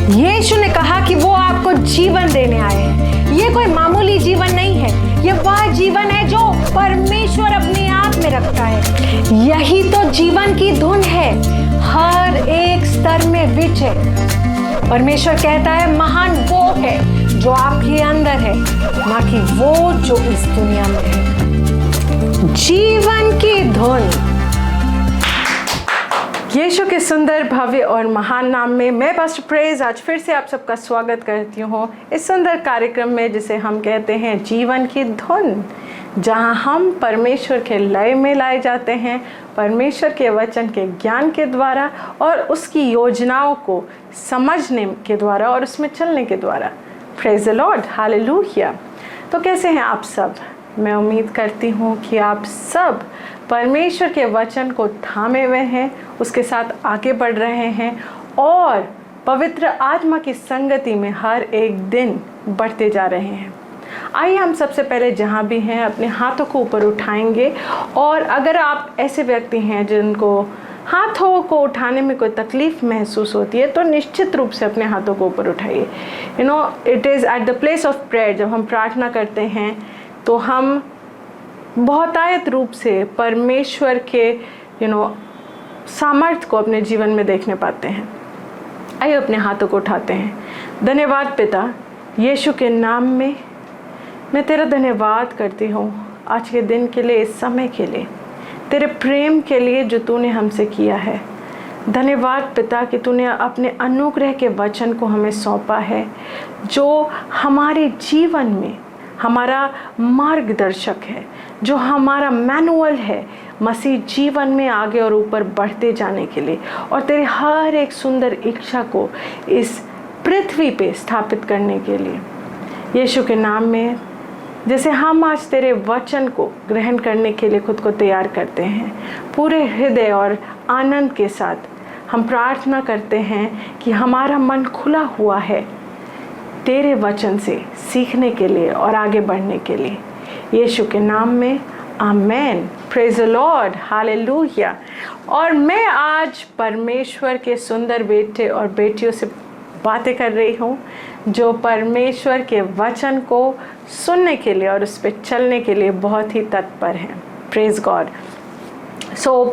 यीशु ने कहा कि वो आपको जीवन देने आए हैं। ये कोई मामूली जीवन नहीं है, ये वह जीवन है जो परमेश्वर अपने आप में रखता है। यही तो जीवन की धुन है, हर एक स्तर में विजय। परमेश्वर कहता है महान वो है जो आपके अंदर है, ना कि वो जो इस दुनिया में है। जीवन की धुन। यीशु के सुंदर, भव्य और महान नाम में मैं पास्टर प्रेज आज फिर से आप सबका स्वागत करती हूँ इस सुंदर कार्यक्रम में जिसे हम कहते हैं जीवन की धुन, जहाँ हम परमेश्वर के लय में लाए जाते हैं, परमेश्वर के वचन के ज्ञान के द्वारा और उसकी योजनाओं को समझने के द्वारा और उसमें चलने के द्वारा। Praise the Lord, hallelujah. तो कैसे हैं आप सब? मैं उम्मीद करती हूँ कि आप सब परमेश्वर के वचन को थामे हुए हैं, उसके साथ आगे बढ़ रहे हैं और पवित्र आत्मा की संगति में हर एक दिन बढ़ते जा रहे हैं। आइए हम सबसे पहले जहाँ भी हैं अपने हाथों को ऊपर उठाएंगे, और अगर आप ऐसे व्यक्ति हैं जिनको हाथों को उठाने में कोई तकलीफ़ महसूस होती है तो निश्चित रूप से अपने हाथों को ऊपर उठाइए। It is at the place of prayer. जब हम प्रार्थना करते हैं तो हम बहुतायत रूप से परमेश्वर के सामर्थ्य को अपने जीवन में देखने पाते हैं। आइए अपने हाथों को उठाते हैं। धन्यवाद पिता, यीशु के नाम में मैं तेरा धन्यवाद करती हूँ आज के दिन के लिए, इस समय के लिए, तेरे प्रेम के लिए जो तूने हमसे किया है। धन्यवाद पिता कि तूने अपने अनुग्रह के वचन को हमें सौंपा है, जो हमारे जीवन में हमारा मार्गदर्शक है, जो हमारा मैनुअल है मसीह जीवन में आगे और ऊपर बढ़ते जाने के लिए, और तेरे हर एक सुंदर इच्छा को इस पृथ्वी पे स्थापित करने के लिए। यीशु के नाम में जैसे हम आज तेरे वचन को ग्रहण करने के लिए खुद को तैयार करते हैं, पूरे हृदय और आनंद के साथ हम प्रार्थना करते हैं कि हमारा मन खुला हुआ है तेरे वचन से सीखने के लिए और आगे बढ़ने के लिए। यीशु के नाम में amen. Praise the Lord, hallelujah. और मैं आज परमेश्वर के सुंदर बेटे और बेटियों से बातें कर रही हूँ जो परमेश्वर के वचन को सुनने के लिए और उस पर चलने के लिए बहुत ही तत्पर हैं। Praise God.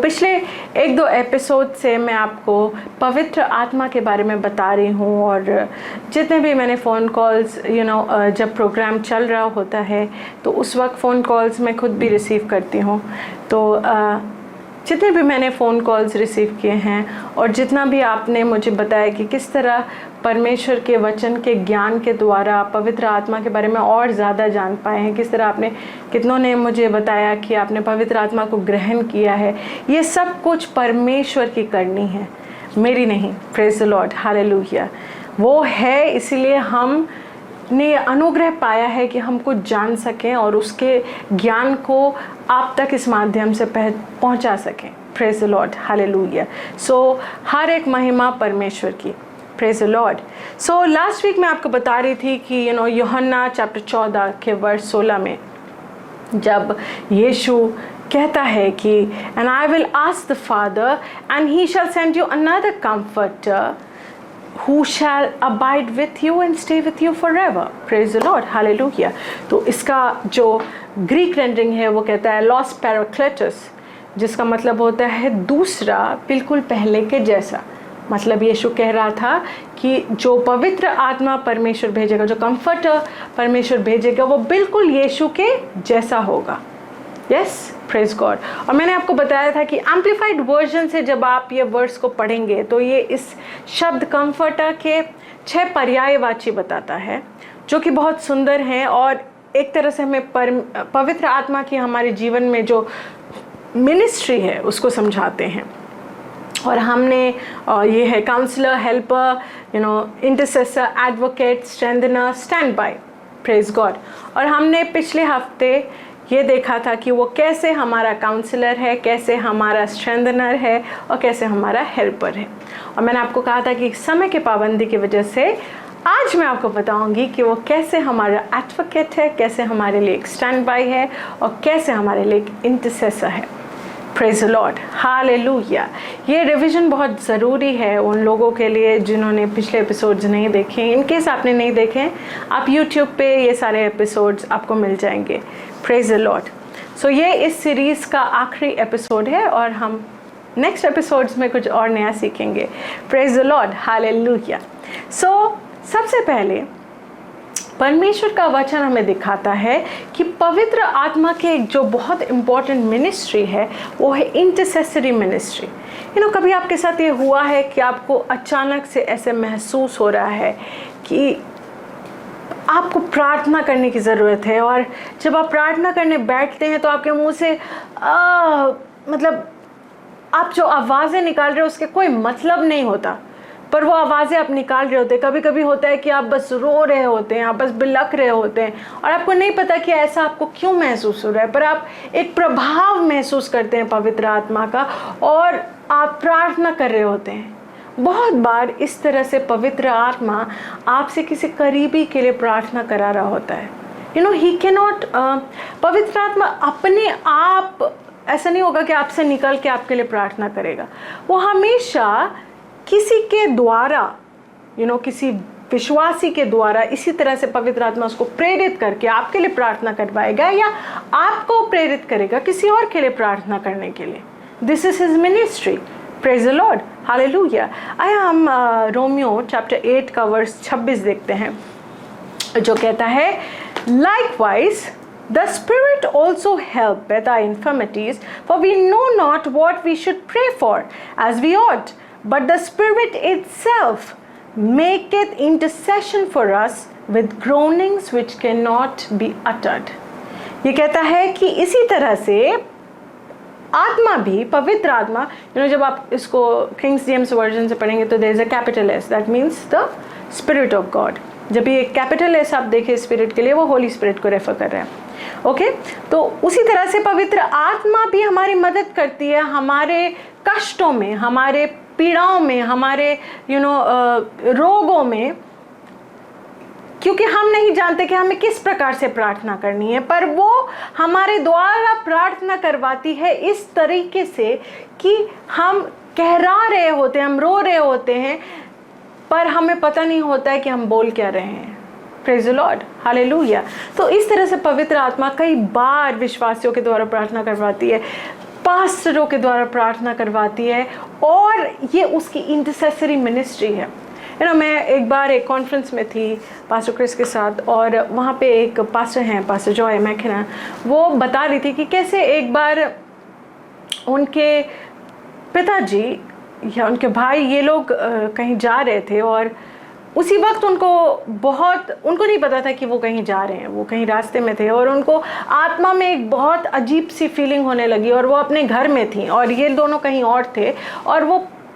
पिछले 1-2 एपिसोड से मैं आपको पवित्र आत्मा के बारे में बता रही हूँ, और जितने भी मैंने फ़ोन कॉल्स जब प्रोग्राम चल रहा होता है तो उस वक्त फ़ोन कॉल्स मैं खुद भी रिसीव करती हूँ। तो जितने भी मैंने फ़ोन कॉल्स रिसीव किए हैं और जितना भी आपने मुझे बताया कि किस तरह परमेश्वर के वचन के ज्ञान के द्वारा पवित्र आत्मा के बारे में और ज़्यादा जान पाए हैं, किस तरह आपने कितनों ने मुझे बताया कि आपने पवित्र आत्मा को ग्रहण किया है, ये सब कुछ परमेश्वर की करनी है, मेरी नहीं। Praise the Lord, hallelujah. वो है, इसीलिए हम ने अनुग्रह पाया है कि हम कुछ जान सकें और उसके ज्ञान को आप तक इस माध्यम से पहुंचा सकें। Praise the Lord, hallelujah. हर एक महिमा परमेश्वर की। Praise the Lord. Last week मैं आपको बता रही थी कि यूहन्ना चैप्टर 14 के वर्ष 16 में जब यीशु कहता है कि and I will ask the father and he shall send you another comforter who shall abide with you and stay with you forever. Praise the Lord, hallelujah. तो इसका जो ग्रीक रेंडरिंग है वो कहता है लॉस पैराक्लेटस, जिसका मतलब होता है दूसरा बिल्कुल पहले के जैसा। मतलब यीशु कह रहा था कि जो पवित्र आत्मा परमेश्वर भेजेगा, जो कंफर्टर परमेश्वर भेजेगा, वो बिल्कुल यीशु के जैसा होगा। Yes, praise God. और मैंने आपको बताया था कि एम्प्लीफाइड वर्जन से जब आप ये वर्ड्स को पढ़ेंगे तो ये इस शब्द कंफर्टर के 6 पर्यायवाची बताता है, जो कि बहुत सुंदर हैं और एक तरह से हमें पवित्र आत्मा की हमारे जीवन में जो मिनिस्ट्री है उसको समझाते हैं। और हमने ये है counsellor, helper, intercessor, advocate, strengthener, stand by. Praise God. और हमने पिछले हफ्ते ये देखा था कि वो कैसे हमारा काउंसलर है, कैसे हमारा स्ट्रेंथनर है और कैसे हमारा हेल्पर है। और मैंने आपको कहा था कि समय के पाबंदी की वजह से आज मैं आपको बताऊंगी कि वो कैसे हमारा एडवोकेट है, कैसे हमारे लिए एक स्टैंड बाय है और कैसे हमारे लिए एक इंटरसेसर है। Praise the Lord, hallelujah. ये रिवीजन बहुत ज़रूरी है उन लोगों के लिए जिन्होंने पिछले एपिसोड्स नहीं देखे। इन केस आपने नहीं देखे, आप यूट्यूब पे ये सारे एपिसोड्स आपको मिल जाएंगे। Praise the Lord. सो ये इस सीरीज़ का आखिरी एपिसोड है और हम नेक्स्ट एपिसोड्स में कुछ और नया सीखेंगे। Praise the Lord, hallelujah. So सबसे पहले परमेश्वर का वचन हमें दिखाता है कि पवित्र आत्मा के एक जो बहुत इम्पॉर्टेंट मिनिस्ट्री है वो है इंटरसेसरी मिनिस्ट्री। कभी आपके साथ ये हुआ है कि आपको अचानक से ऐसे महसूस हो रहा है कि आपको प्रार्थना करने की ज़रूरत है, और जब आप प्रार्थना करने बैठते हैं तो आपके मुंह से मतलब आप जो आवाज़ें निकाल रहे हो उसके कोई मतलब नहीं होता, पर वो आवाज़ें आप निकाल रहे होते हैं। कभी कभी होता है कि आप बस रो रहे होते हैं, आप बस बिलख रहे होते हैं और आपको नहीं पता कि ऐसा आपको क्यों महसूस हो रहा है, पर आप एक प्रभाव महसूस करते हैं पवित्र आत्मा का और आप प्रार्थना कर रहे होते हैं। बहुत बार इस तरह से पवित्र आत्मा आपसे किसी करीबी के लिए प्रार्थना करा रहा होता है। ही कैन नॉट, पवित्र आत्मा अपने आप ऐसा नहीं होगा कि आपसे निकल के आपके लिए प्रार्थना करेगा। वो हमेशा किसी के द्वारा किसी विश्वासी के द्वारा इसी तरह से पवित्र आत्मा उसको प्रेरित करके आपके लिए प्रार्थना करवाएगा या आपको प्रेरित करेगा किसी और के लिए प्रार्थना करने के लिए। This is his ministry. Praise the Lord, hallelujah. आइए हम रोमियो चैप्टर 8 का वर्स 26 देखते हैं, जो कहता है, likewise the Spirit also helpeth our infirmities, for we know not what we should pray for as we ought, but the Spirit itself maketh intercession for us with groanings which cannot be uttered। ये कहता है कि इसी तरह से आत्मा भी, पवित्र आत्मा, जब आप इसको किंग्स जेम्स वर्जन से पढ़ेंगे तो there is a capital S, that means the spirit of God. जब ये कैपिटल एस आप देखिए स्पिरिट के लिए, वो होली स्पिरिट को रेफर कर रहे हैं। ओके, तो उसी तरह से पवित्र आत्मा भी हमारी मदद करती है हमारे कष्टों में, हमारे पीड़ाओं में, हमारे रोगों में, क्योंकि हम नहीं जानते कि हमें किस प्रकार से प्रार्थना करनी है, पर वो हमारे द्वारा प्रार्थना करवाती है इस तरीके से कि हम कहरा रहे होते हैं, हम रो रहे होते हैं, पर हमें पता नहीं होता है कि हम बोल क्या रहे हैं। Praise the Lord, hallelujah. तो इस तरह से पवित्र आत्मा कई बार विश्वासियों के द्वारा प्रार्थना करवाती है, पास्टरों के द्वारा प्रार्थना करवाती है, और ये उसकी इंटरसेसरी मिनिस्ट्री है। मैं एक बार एक कॉन्फ्रेंस में थी पास्टर क्रिस के साथ, और वहाँ पे एक पास्टर हैं, पास्टर जॉय मैकेना, वो बता रही थी कि कैसे एक बार उनके पिताजी या उनके भाई ये लोग कहीं जा रहे थे, और उसी वक्त उनको नहीं पता था कि वो कहीं जा रहे हैं, वो कहीं रास्ते में थे, और उनको आत्मा में एक बहुत अजीब सी फीलिंग होने लगी, और वो अपने घर में थी और ये दोनों कहीं और थे, और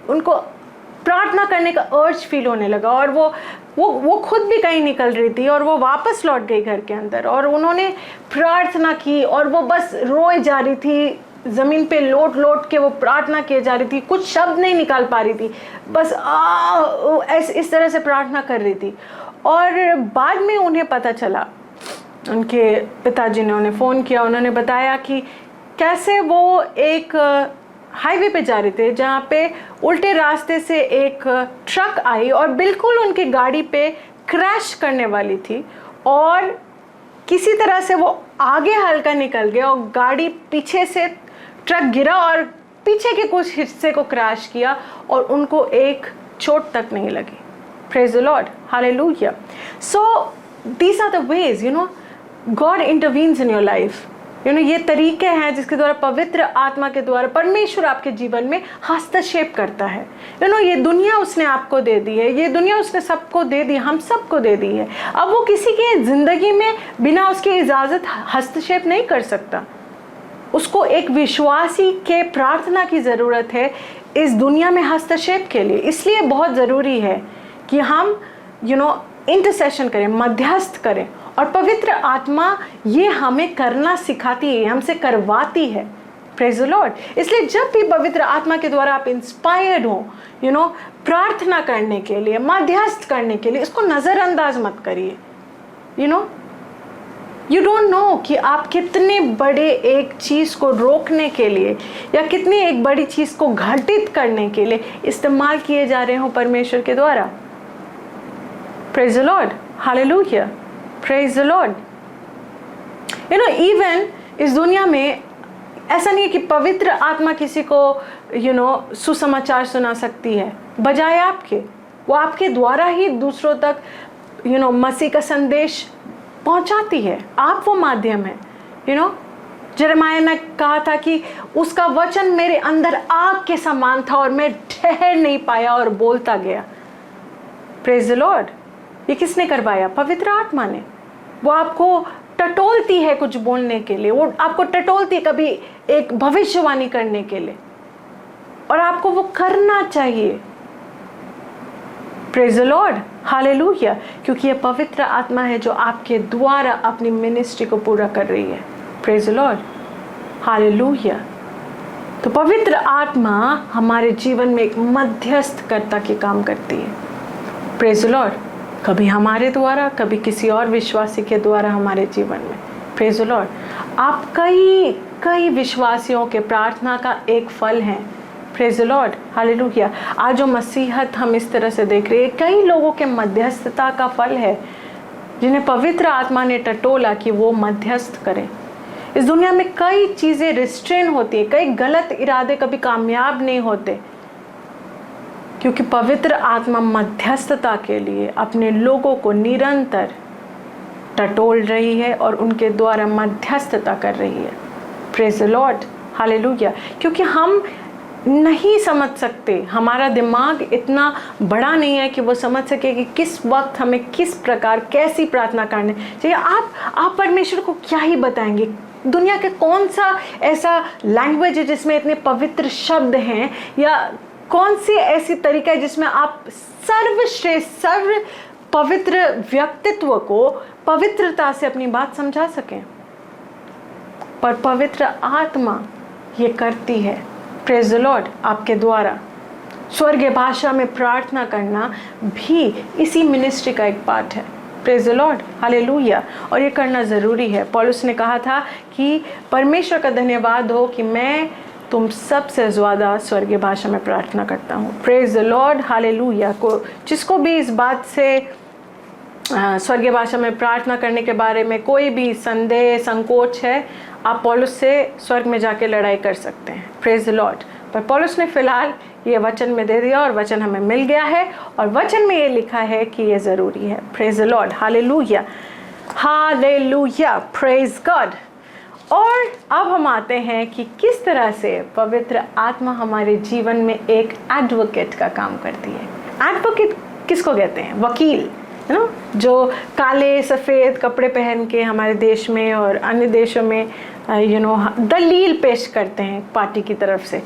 उनको प्रार्थना करने का अर्ज फील होने लगा, और वो खुद भी कहीं निकल रही थी, और वो वापस लौट गई घर के अंदर, और उन्होंने प्रार्थना की, और वो बस रोए जा रही थी, ज़मीन पे लोट के वो प्रार्थना किए जा रही थी, कुछ शब्द नहीं निकाल पा रही थी, बस इस तरह से प्रार्थना कर रही थी। और बाद में उन्हें पता चला, उनके पिताजी ने उन्हें फ़ोन किया, उन्होंने बताया कि कैसे वो एक हाईवे पे जा रहे थे, जहाँ पे उल्टे रास्ते से एक ट्रक आई और बिल्कुल उनकी गाड़ी पे क्रैश करने वाली थी, और किसी तरह से वो आगे हल्का निकल गया और गाड़ी पीछे से, ट्रक गिरा और पीछे के कुछ हिस्से को क्रैश किया, और उनको एक चोट तक नहीं लगी। Praise the Lord, hallelujah. So these are the ways God intervenes in your life. ये तरीके हैं जिसके द्वारा पवित्र आत्मा के द्वारा परमेश्वर आपके जीवन में हस्तक्षेप करता है। ये दुनिया उसने आपको दे दी है, ये दुनिया उसने सबको दे दी, हम सबको दे दी है। अब वो किसी की ज़िंदगी में बिना उसकी इजाज़त हस्तक्षेप नहीं कर सकता। उसको एक विश्वासी के प्रार्थना की ज़रूरत है इस दुनिया में हस्तक्षेप के लिए। इसलिए बहुत ज़रूरी है कि हम इंटरसेशन करें, मध्यस्थ करें, और पवित्र आत्मा ये हमें करना सिखाती है, हमसे करवाती है। Praise the Lord. इसलिए जब भी पवित्र आत्मा के द्वारा आप इंस्पायर्ड हो प्रार्थना करने के लिए, मध्यस्थ करने के लिए, इसको नज़रअंदाज मत करिए। यू डोंट नो कि आप कितने बड़े एक चीज़ को रोकने के लिए या कितनी एक बड़ी चीज़ को घटित करने के लिए इस्तेमाल किए जा रहे हो परमेश्वर के द्वारा। Praise the Lord, hallelujah, praise the Lord. You know even इस दुनिया में ऐसा नहीं है कि पवित्र आत्मा किसी को सुसमाचार सुना सकती है, बजाय आपके, वो आपके द्वारा ही दूसरों तक मसीह का संदेश पहुंचाती है। आप वो माध्यम है। यिर्मयाह ने कहा था कि उसका वचन मेरे अंदर आग के समान था और मैं ठहर नहीं पाया और बोलता गया। Praise the Lord. ये किसने करवाया? पवित्र आत्मा ने। वो आपको टटोलती है कुछ बोलने के लिए, वो आपको टटोलती है कभी एक भविष्यवाणी करने के लिए, और आपको वो करना चाहिए। प्रेज द लॉर्ड, हालेलुया, क्योंकि ये पवित्र आत्मा है जो आपके द्वारा अपनी मिनिस्ट्री को पूरा कर रही है। Praise the Lord, hallelujah. तो पवित्र आत्मा हमारे जीवन में एक मध्यस्थकर्ता की काम करती है। प्रेज द लॉर्ड, कभी हमारे द्वारा, कभी किसी और विश्वासी के द्वारा हमारे जीवन में। Praise the Lord. आप कई विश्वासियों के प्रार्थना का एक फल हैं। Praise the Lord, hallelujah. आज जो मसीहत हम इस तरह से देख रहे हैं, कई लोगों के मध्यस्थता का फल है, जिन्हें पवित्र आत्मा ने टटोला कि वो मध्यस्थ करें। इस दुनिया में कई चीज़ें रिस्ट्रेन होती है, कई गलत इरादे कभी कामयाब नहीं होते, क्योंकि पवित्र आत्मा मध्यस्थता के लिए अपने लोगों को निरंतर टटोल रही है और उनके द्वारा मध्यस्थता कर रही है। Praise the Lord, hallelujah. क्योंकि हम नहीं समझ सकते, हमारा दिमाग इतना बड़ा नहीं है कि वो समझ सके कि किस वक्त हमें किस प्रकार कैसी प्रार्थना करनी चाहिए। आप परमेश्वर को क्या ही बताएंगे? दुनिया के कौन सा ऐसा लैंग्वेज है जिसमें इतने पवित्र शब्द हैं, या कौन सी ऐसी तरीका है जिसमें आप सर्वश्रेष्ठ सर्व पवित्र व्यक्तित्व को पवित्रता से अपनी बात समझा सकें? पर पवित्र आत्मा ये करती है। Praise the Lord. आपके द्वारा स्वर्गीय भाषा में प्रार्थना करना भी इसी मिनिस्ट्री का एक पार्ट है। Praise the Lord, hallelujah. और ये करना ज़रूरी है। पौलुस ने कहा था कि परमेश्वर का धन्यवाद हो कि मैं तुम सबसे ज़्यादा स्वर्गीय भाषा में प्रार्थना करता हूँ। Praise the Lord, hallelujah. जिसको भी इस बात से स्वर्गीय भाषा में प्रार्थना करने के बारे में कोई भी संदेह संकोच है, आप पौलुस से स्वर्ग में जाके लड़ाई कर सकते हैं। Praise the Lord. पर पौलुस ने फिलहाल ये वचन में दे दिया और वचन हमें मिल गया है, और वचन में ये लिखा है कि ये ज़रूरी है। Praise the Lord, hallelujah, hallelujah, praise God. और अब हम आते हैं कि किस तरह से पवित्र आत्मा हमारे जीवन में एक एडवोकेट का काम करती है। एडवोकेट किसको कहते हैं? वकील, है ना, जो काले सफ़ेद कपड़े पहन के हमारे देश में और अन्य देशों में दलील पेश करते हैं पार्टी की तरफ से।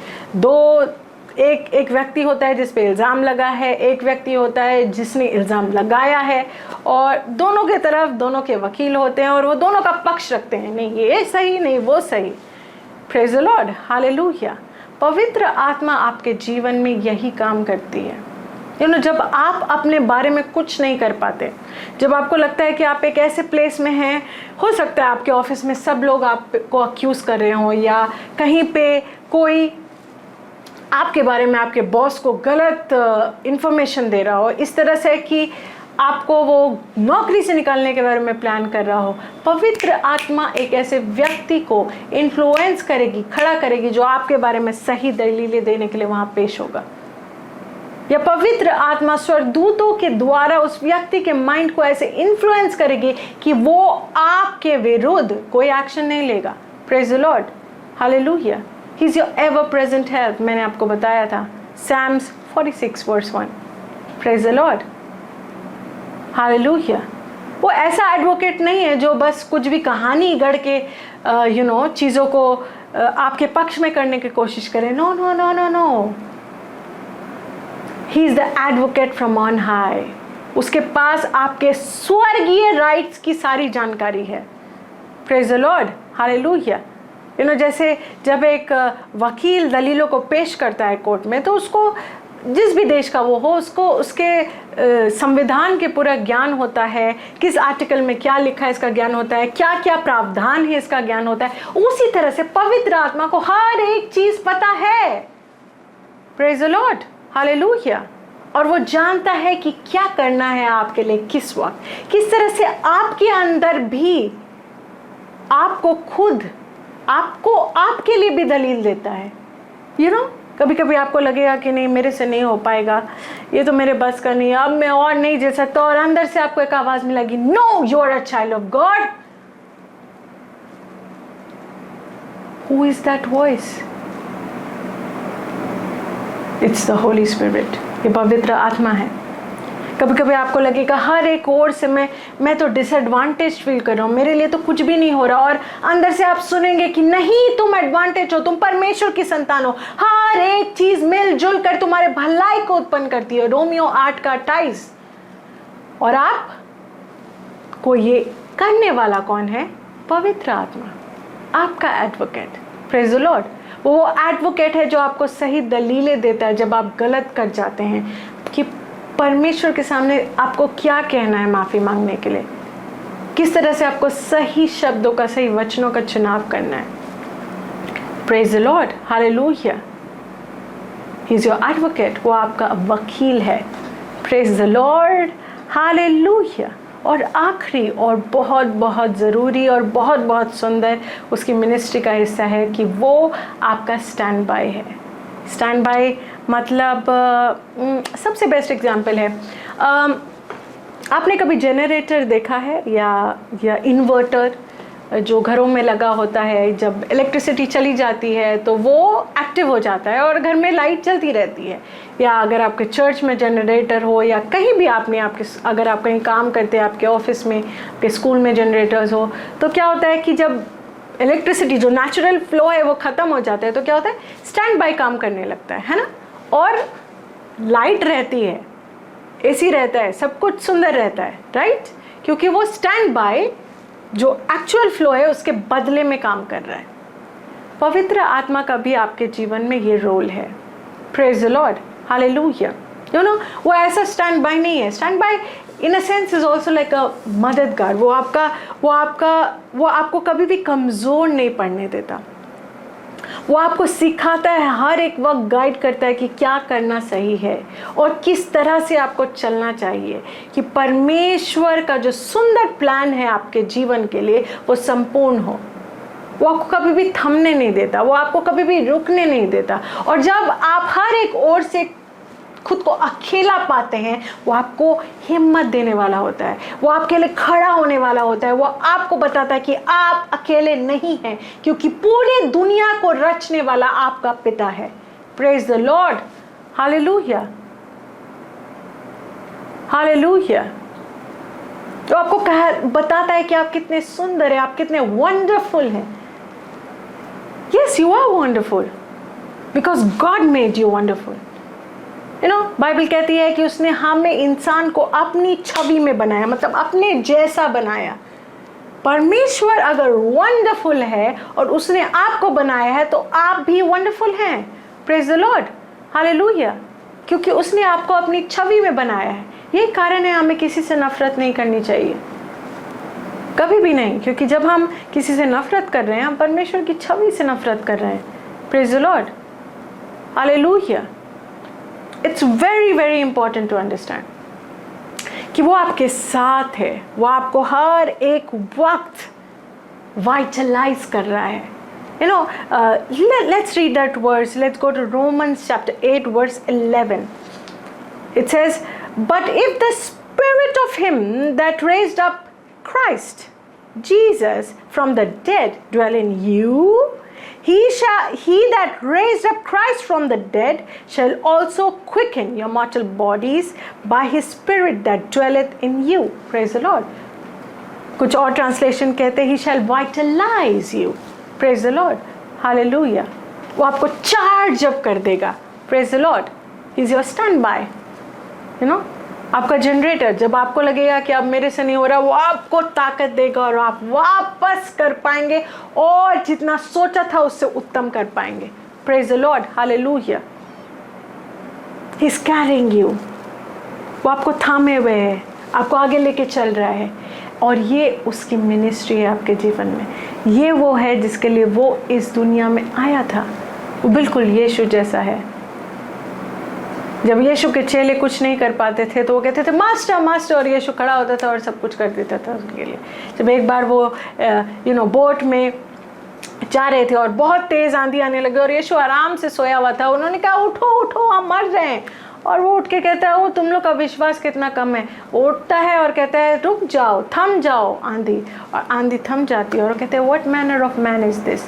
एक व्यक्ति होता है जिस पे इल्ज़ाम लगा है, एक व्यक्ति होता है जिसने इल्ज़ाम लगाया है, और दोनों के तरफ दोनों के वकील होते हैं और वो दोनों का पक्ष रखते हैं, नहीं ये सही नहीं वो सही। Praise the Lord, hallelujah. पवित्र आत्मा आपके जीवन में यही काम करती है। जब आप अपने बारे में कुछ नहीं कर पाते, जब आपको लगता है कि आप एक ऐसे प्लेस में हैं, हो सकता है आपके ऑफिस में सब लोग आपको अक्यूज़ कर रहे हों, या कहीं पे कोई आपके बारे में आपके बॉस को गलत इन्फॉर्मेशन दे रहा हो, इस तरह से कि आपको वो नौकरी से निकालने के बारे में प्लान कर रहा हो। पवित्र आत्मा एक ऐसे व्यक्ति को इन्फ्लुएंस करेगी, खड़ा करेगी, जो आपके बारे में सही दलीलें देने के लिए वहाँ पेश होगा। या पवित्र आत्मा स्वर्गदूतों के द्वारा उस व्यक्ति के माइंड को ऐसे इन्फ्लुएंस करेगी कि वो आपके विरुद्ध कोई एक्शन नहीं लेगा। Praise the Lord, hallelujah. He is your ever present help. मैंने आपको बताया था Psalms 46:1। Praise the Lord, hallelujah. वो ऐसा एडवोकेट नहीं है जो बस कुछ भी कहानी गढ़ के चीज़ों को आपके पक्ष में करने की कोशिश करे। No no no no no, he is the advocate from on high. उसके पास आपके स्वर्गीय राइट्स की सारी जानकारी है। Praise the Lord, hallelujah. जैसे जब एक वकील दलीलों को पेश करता है कोर्ट में, तो उसको जिस भी देश का वो हो, उसको उसके संविधान के पूरा ज्ञान होता है, किस आर्टिकल में क्या लिखा है इसका ज्ञान होता है, क्या क्या प्रावधान है इसका ज्ञान होता है। उसी तरह से पवित्र आत्मा को हर एक चीज पता है। Praise the Lord, hallelujah. और वो जानता है कि क्या करना है आपके लिए, किस वक्त, किस तरह से आपके अंदर भी आपको खुद आपको आपके लिए भी दलील देता है। यू नो, कभी कभी आपको लगेगा कि नहीं मेरे से नहीं हो पाएगा, ये तो मेरे बस का नहीं, अब मैं और नहीं जी सकता, और अंदर से आपको एक आवाज मिलेगी, no, you are a child of God. Who is that voice? It's the Holy Spirit, ये पवित्र आत्मा है। कभी कभी आपको लगेगा हर एक ओर से मैं तो डिसएडवांटेज फील कर रहा हूँ, मेरे लिए तो कुछ भी नहीं हो रहा, और अंदर से आप सुनेंगे कि नहीं, तुम एडवांटेज हो, तुम परमेश्वर की संतान हो, हर एक चीज मिलजुल कर तुम्हारे भलाई को उत्पन्न करती है। रोमियो 8:28। और आप को ये करने वाला कौन है? पवित्र आत्मा, आपका एडवोकेट। Praise the Lord. वो एडवोकेट है जो आपको सही दलीलें देता है जब आप गलत कर जाते हैं, कि परमेश्वर के सामने आपको क्या कहना है माफ़ी मांगने के लिए, किस तरह से आपको सही शब्दों का, सही वचनों का चुनाव करना है। Praise the Lord, hallelujah. He is your advocate, वो आपका वकील है। Praise the Lord, hallelujah. और आखिरी और बहुत बहुत ज़रूरी और बहुत बहुत सुंदर उसकी मिनिस्ट्री का हिस्सा है कि वो आपका स्टैंड बाय है। स्टैंड बाय मतलब सबसे बेस्ट एग्जांपल है, आपने कभी जनरेटर देखा है या इन्वर्टर जो घरों में लगा होता है? जब इलेक्ट्रिसिटी चली जाती है तो वो एक्टिव हो जाता है और घर में लाइट चलती रहती है। या अगर आपके चर्च में जनरेटर हो, या कहीं भी अगर आप कहीं काम करते हैं, आपके ऑफिस में, आपके स्कूल में जनरेटर्स हो, तो क्या होता है कि जब इलेक्ट्रिसिटी जो नेचुरल फ्लो है वो ख़त्म हो जाता है तो क्या होता है, स्टैंड बाय काम करने लगता है ना। और लाइट रहती है, एसी रहता है, सब कुछ सुंदर रहता है, राइट? क्योंकि वो स्टैंड बाय जो एक्चुअल फ्लो है उसके बदले में काम कर रहा है। पवित्र आत्मा का भी आपके जीवन में ये रोल है। Praise the Lord, hallelujah. You know, वो ऐसा स्टैंड बाय नहीं है। Stand by in a sense is also like अ मददगार। वो आपको कभी भी कमज़ोर नहीं पड़ने देता। वो आपको सिखाता है, हर एक वक्त गाइड करता है कि क्या करना सही है और किस तरह से आपको चलना चाहिए, कि परमेश्वर का जो सुंदर प्लान है आपके जीवन के लिए वो संपूर्ण हो। वो आपको कभी भी थमने नहीं देता, वो आपको कभी भी रुकने नहीं देता। और जब आप हर एक ओर से खुद को अकेला पाते हैं, वो आपको हिम्मत देने वाला होता है, वो आपके लिए खड़ा होने वाला होता है। वो आपको बताता है कि आप अकेले नहीं हैं, क्योंकि पूरी दुनिया को रचने वाला आपका पिता है। Praise the Lord, hallelujah, hallelujah. तो आपको बताता है कि आप कितने सुंदर हैं, आप कितने वंडरफुल हैं। Yes, you are wonderful because God made you wonderful. You know, Bible कहती है कि उसने हमें, इंसान को अपनी छवि में बनाया, मतलब अपने जैसा बनाया। परमेश्वर अगर वंडरफुल है और उसने आपको बनाया है तो आप भी वंडरफुल हैं। Praise the Lord, hallelujah. क्योंकि उसने आपको अपनी छवि में बनाया है। यही कारण है हमें किसी से नफरत नहीं करनी चाहिए, कभी भी नहीं। क्योंकि जब हम किसी से नफरत कर रहे हैं, हम परमेश्वर की छवि से नफरत कर रहे हैं। Praise the Lord, hallelujah. It's very very important to understand कि वो आपके साथ है, वो आपको हर एक वक्त वाइटलाइज कर रहा है। You know, let's read that verse, let's go to Romans chapter 8 verse 11. It says, but if the spirit of him that raised up Christ Jesus from the dead dwell in you, he that raised up Christ from the dead shall also quicken your mortal bodies by his spirit that dwelleth in you. Praise the Lord. कुछ और translation कहते हैं he shall vitalize you. Praise the Lord. Hallelujah. वो आपको charge up कर देगा. Praise the Lord. He is your standby. You know, आपका generator, जब आपको लगेगा कि अब मेरे से नहीं हो रहा, वो आपको ताकत देगा और आप वापस कर पाएंगे और जितना सोचा था उससे उत्तम कर पाएंगे। Praise the Lord, hallelujah. He is carrying you, वो आपको थामे हुए है, आपको आगे लेके चल रहा है, और ये उसकी मिनिस्ट्री है आपके जीवन में। ये वो है जिसके लिए वो इस दुनिया में आया था। वो बिल्कुल यीशु जैसा है। जब यीशु के चेले कुछ नहीं कर पाते थे तो वो कहते थे मास्टर मास्टर, और यीशु खड़ा होता था और सब कुछ कर देता था उसके लिए। जब एक बार वो बोट में जा रहे थे और बहुत तेज़ आंधी आने लगी और यीशु आराम से सोया हुआ था, उन्होंने कहा उठो उठो हम मर रहे हैं। और वो उठ के कहता है वो तुम लोग का विश्वास कितना कम है। वो उठता है और कहता है रुक जाओ, थम जाओ आंधी, और आंधी थम जाती है। और कहते हैं what manner of man is this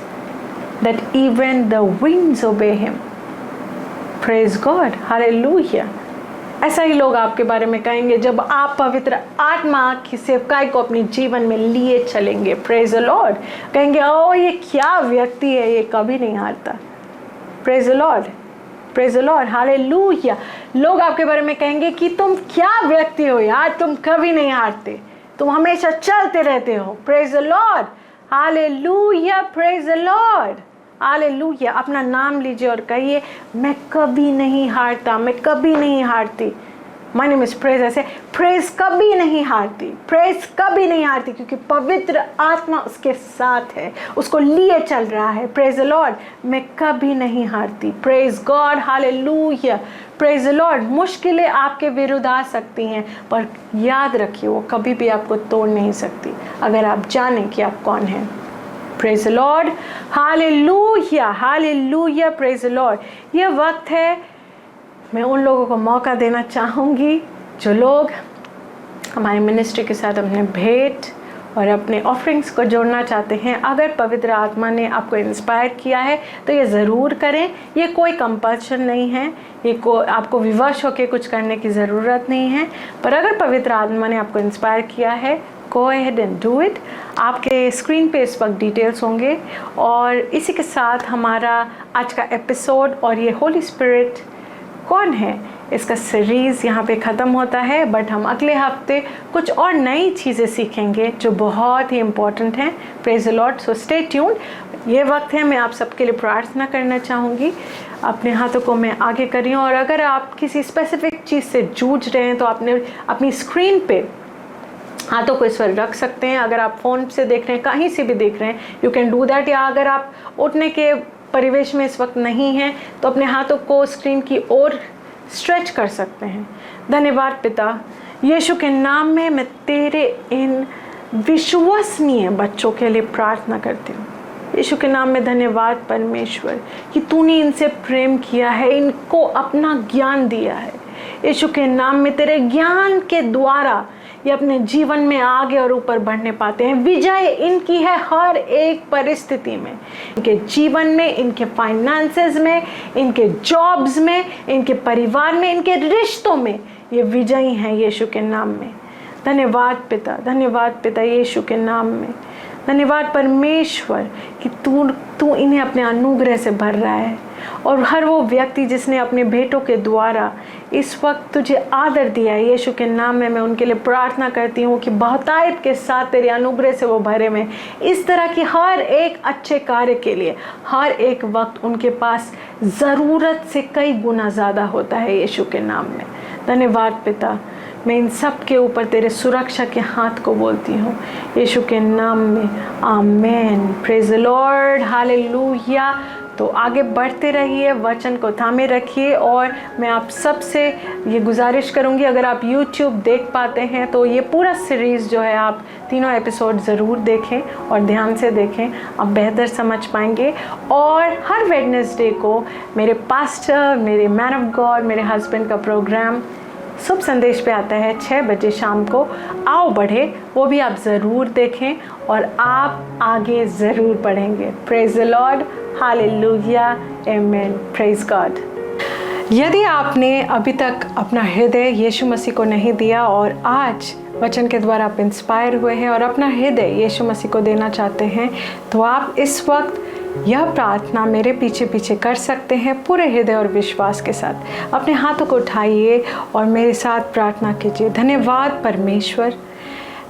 that even the winds obey him. Praise God, hallelujah. ऐसा ही लोग आपके बारे में कहेंगे जब आप पवित्र आत्मा की सेवकाई को अपने जीवन में लिए चलेंगे। Praise the Lord. कहेंगे ओ ये क्या व्यक्ति है, ये कभी नहीं हारता। Praise the Lord, praise the Lord, hallelujah. लोग आपके बारे में कहेंगे कि तुम क्या व्यक्ति हो यार, तुम कभी नहीं हारते, तुम हमेशा चलते रहते हो। Praise the Lord, hallelujah, praise the Lord, hallelujah. अपना नाम लीजिए और कहिए मैं कभी नहीं हारता, मैं कभी नहीं हारती। My name is Praise. ऐसे प्रेज कभी नहीं हारती, प्रेज कभी नहीं हारती, क्योंकि पवित्र आत्मा उसके साथ है, उसको लिए चल रहा है। प्रेज द लॉर्ड, मैं कभी नहीं हारती। Praise God, hallelujah, praise the Lord. मुश्किलें आपके विरुद्ध आ सकती हैं, पर याद रखिए वो कभी भी आपको तोड़ नहीं सकती अगर आप जानें कि आप कौन हैं। Praise the Lord, hallelujah, hallelujah, praise the Lord. ये वक्त है, मैं उन लोगों को मौका देना चाहूँगी जो लोग हमारी मिनिस्ट्री के साथ अपने भेंट और अपने ऑफरिंग्स को जोड़ना चाहते हैं। अगर पवित्र आत्मा ने आपको इंस्पायर किया है तो ये ज़रूर करें। ये कोई कंपल्शन नहीं है, ये आपको विवश होकर कुछ करने की ज़रूरत नहीं है, पर अगर पवित्र आत्मा ने आपको इंस्पायर किया है go ahead and do it. आपके स्क्रीन पे इस वक्त डिटेल्स होंगे। और इसी के साथ हमारा आज का एपिसोड और ये होली स्पिरिट कौन है इसका सीरीज़ यहाँ पे ख़त्म होता है। बट हम अगले हफ्ते कुछ और नई चीज़ें सीखेंगे जो बहुत ही इम्पोर्टेंट हैं। Praise the Lord, so stay tuned. ये वक्त है, मैं आप सबके लिए प्रार्थना करना चाहूँगी। अपने हाथों को मैं आगे कर रही हूँ, और अगर आप किसी स्पेसिफिक चीज़ से जूझ रहे हैं तो आपने अपनी स्क्रीन पे हाथों को इस पर रख सकते हैं। अगर आप फ़ोन से देख रहे हैं, कहीं से भी देख रहे हैं, यू कैन डू दैट। या अगर आप उठने के परिवेश में इस वक्त नहीं हैं तो अपने हाथों को स्क्रीन की ओर स्ट्रेच कर सकते हैं। धन्यवाद पिता, यीशु के नाम में मैं तेरे इन विश्वसनीय बच्चों के लिए प्रार्थना करती हूँ। यीशु के नाम में धन्यवाद परमेश्वर कि तूने इनसे प्रेम किया है, इनको अपना ज्ञान दिया है। यीशु के नाम में तेरे ज्ञान के द्वारा ये अपने जीवन में आगे और ऊपर बढ़ने पाते हैं। विजय इनकी है हर एक परिस्थिति में, इनके जीवन में, इनके फाइनेंसेस में, इनके जॉब्स में, इनके परिवार में, इनके रिश्तों में ये विजयी हैं यीशु के नाम में। धन्यवाद पिता, धन्यवाद पिता यीशु के नाम में। धन्यवाद परमेश्वर कि तू इन्हें अपने अनुग्रह से भर रहा है। और हर वो व्यक्ति जिसने अपने भेंटों के द्वारा इस वक्त तुझे आदर दिया है, यीशु के नाम में मैं उनके लिए प्रार्थना करती हूँ कि बहुतायत के साथ तेरे अनुग्रह से वो भरे में। इस तरह की हर एक अच्छे कार्य के लिए हर एक वक्त उनके पास ज़रूरत से कई गुना ज़्यादा होता है यीशु के नाम में। धन्यवाद पिता, मैं इन सब के ऊपर तेरे सुरक्षा के हाथ को बोलती हूँ यीशु के नाम में, amen. Praise the Lord, hallelujah. तो आगे बढ़ते रहिए, वचन को थामे रखिए। और मैं आप सबसे ये गुजारिश करूँगी, अगर आप YouTube देख पाते हैं तो ये पूरा सीरीज़ जो है आप तीनों एपिसोड ज़रूर देखें और ध्यान से देखें, आप बेहतर समझ पाएंगे। और हर वेडनेसडे को मेरे पास्टर, मेरे मैन ऑफ गॉड, मेरे हस्बैंड का प्रोग्राम शुभ संदेश पे आता है 6 बजे शाम को। आओ बढ़े, वो भी आप ज़रूर देखें और आप आगे ज़रूर बढ़ेंगे। Praise the Lord, hallelujah, amen. Praise God. यदि आपने अभी तक अपना हृदय यीशु मसीह को नहीं दिया और आज वचन के द्वारा आप इंस्पायर हुए हैं और अपना हृदय यीशु मसीह को देना चाहते हैं, तो आप इस वक्त यह प्रार्थना मेरे पीछे पीछे कर सकते हैं पूरे हृदय और विश्वास के साथ। अपने हाथों को उठाइए और मेरे साथ प्रार्थना कीजिए। धन्यवाद परमेश्वर,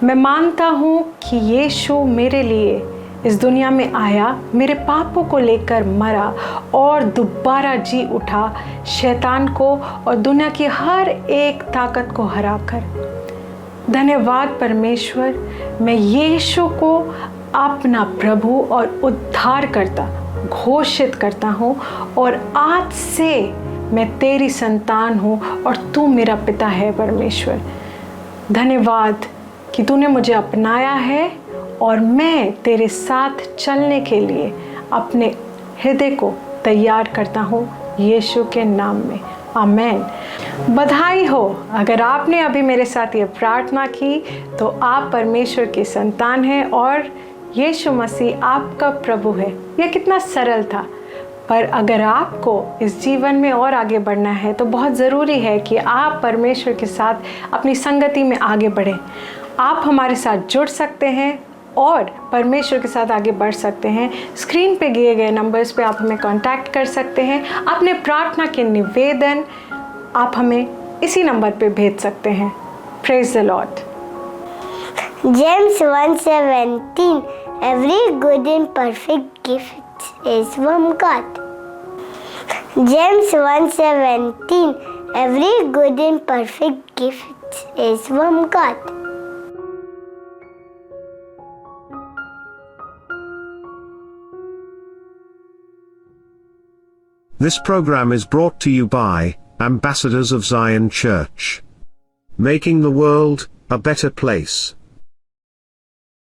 मैं मानता हूँ कि यीशु मेरे लिए इस दुनिया में आया, मेरे पापों को लेकर मरा और दोबारा जी उठा, शैतान को और दुनिया की हर एक ताकत को हराकर। धन्यवाद परमेश्वर, मैं यीशु को अपना प्रभु और उद्धारकर्ता घोषित करता हूँ और आज से मैं तेरी संतान हूँ और तू मेरा पिता है परमेश्वर। धन्यवाद कि तूने मुझे अपनाया है और मैं तेरे साथ चलने के लिए अपने हृदय को तैयार करता हूँ यीशु के नाम में, आमेन। बधाई हो, अगर आपने अभी मेरे साथ ये प्रार्थना की तो आप परमेश्वर की संतान हैं और यीशु मसीह आपका प्रभु है। यह कितना सरल था, पर अगर आपको इस जीवन में और आगे बढ़ना है तो बहुत ज़रूरी है कि आप परमेश्वर के साथ अपनी संगति में आगे बढ़ें। आप हमारे साथ जुड़ सकते हैं और परमेश्वर के साथ आगे बढ़ सकते हैं। स्क्रीन पे दिए गए नंबर्स पे आप हमें कांटेक्ट कर सकते हैं। अपने प्रार्थना के निवेदन आप हमें इसी नंबर पे भेज सकते हैं। Praise the Lord. James 1:17 Every good and perfect gift is from God. James 1:17 Every good and perfect gift is from God. This program is brought to you by Ambassadors of Zion Church, making the world a better place.